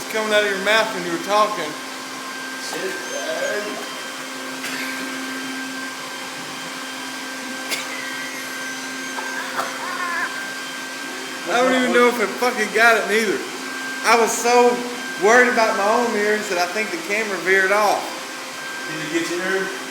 coming out of your mouth when you were talking. I don't even know if it fucking got it neither. I was so worried about my own ears that I think the camera veered off. Did you get your ear?